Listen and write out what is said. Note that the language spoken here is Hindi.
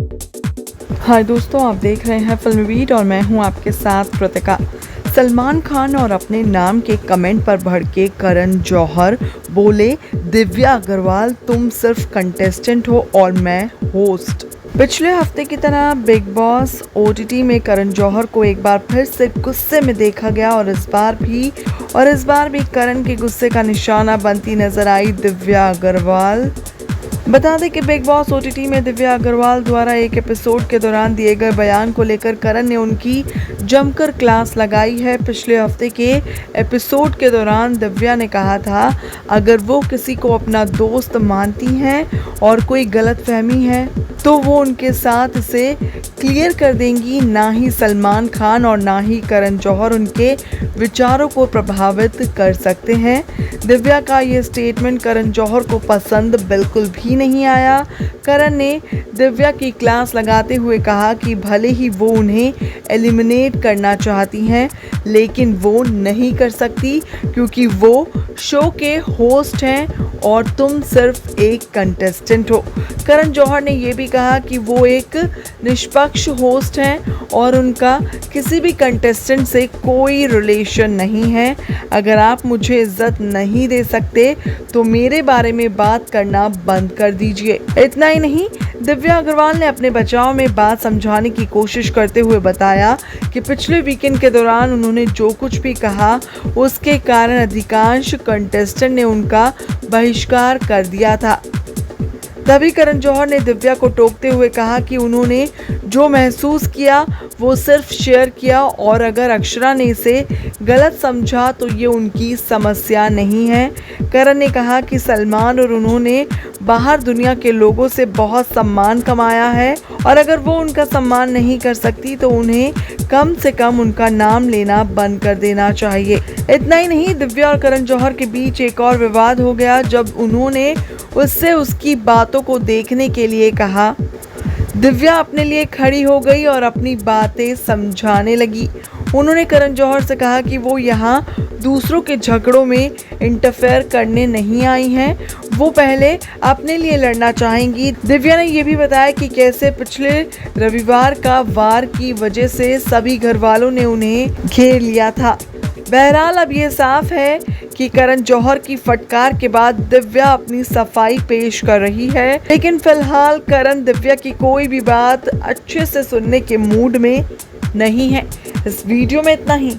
हाय दोस्तों, आप देख रहे हैं फिल्मी बीट और मैं हूं आपके साथ कृतिका। सलमान खान और अपने नाम के कमेंट पर भड़के करण जौहर बोले, दिव्या अग्रवाल तुम सिर्फ कंटेस्टेंट हो और मैं होस्ट। पिछले हफ्ते की तरह बिग बॉस ओटीटी में करण जौहर को एक बार फिर से गुस्से में देखा गया और इस बार भी करण के गुस्से का निशाना बनती नजर आई दिव्या अग्रवाल। बता दें कि बिग बॉस ओटीटी में दिव्या अग्रवाल द्वारा एक एपिसोड के दौरान दिए गए बयान को लेकर करण ने उनकी जमकर क्लास लगाई है। पिछले हफ्ते के एपिसोड के दौरान दिव्या ने कहा था, अगर वो किसी को अपना दोस्त मानती हैं और कोई गलतफहमी है तो वो उनके साथ इसे क्लियर कर देंगी। ना ही सलमान खान और ना ही करण जौहर उनके विचारों को प्रभावित कर सकते हैं। दिव्या का ये स्टेटमेंट करण जौहर को पसंद बिल्कुल भी नहीं आया। करण ने दिव्या की क्लास लगाते हुए कहा कि भले ही वो उन्हें एलिमिनेट करना चाहती हैं, लेकिन वो नहीं कर सकती क्योंकि वो शो के होस्ट हैं और तुम सिर्फ एक कंटेस्टेंट हो। करण जौहर ने यह भी कहा कि वो एक निष्पक्ष होस्ट हैं और उनका किसी भी कंटेस्टेंट से कोई रिलेशन नहीं है। अगर आप मुझे इज्जत नहीं दे सकते तो मेरे बारे में बात करना बंद कर दीजिए। इतना ही नहीं, दिव्या अग्रवाल ने अपने बचाव में बात समझाने की कोशिश करते हुए बताया कि पिछले वीकेंड के दौरान उन्होंने जो कुछ भी कहा उसके कारण अधिकांश कंटेस्टेंट ने उनका बहिष्कार कर दिया था। तभी करण जौहर ने दिव्या को टोकते हुए कहा कि उन्होंने जो महसूस किया वो सिर्फ शेयर किया और अगर अक्षरा ने इसे गलत समझा तो ये उनकी समस्या नहीं है। करण ने कहा कि सलमान और उन्होंने बाहर दुनिया के लोगों से बहुत सम्मान कमाया है और अगर वो उनका सम्मान नहीं कर सकती तो उन्हें कम से कम उनका नाम लेना बंद कर देना चाहिए। इतना ही नहीं, दिव्या और करण जौहर के बीच एक और विवाद हो गया जब उन्होंने उससे उसकी बातों को देखने के लिए कहा। दिव्या अपने लिए खड़ी हो गई और अपनी बातें समझाने लगी। उन्होंने करण जौहर से कहा कि वो यहाँ दूसरों के झगड़ों में इंटरफेयर करने नहीं आई हैं, वो पहले अपने लिए लड़ना चाहेंगी। दिव्या ने यह भी बताया कि कैसे पिछले रविवार का वार की वजह से सभी घर वालों ने उन्हें घेर लिया था। बहरहाल अब ये साफ है कि करण जौहर की फटकार के बाद दिव्या अपनी सफाई पेश कर रही है, लेकिन फिलहाल करण दिव्या की कोई भी बात अच्छे से सुनने के मूड में नहीं है। इस वीडियो में इतना ही।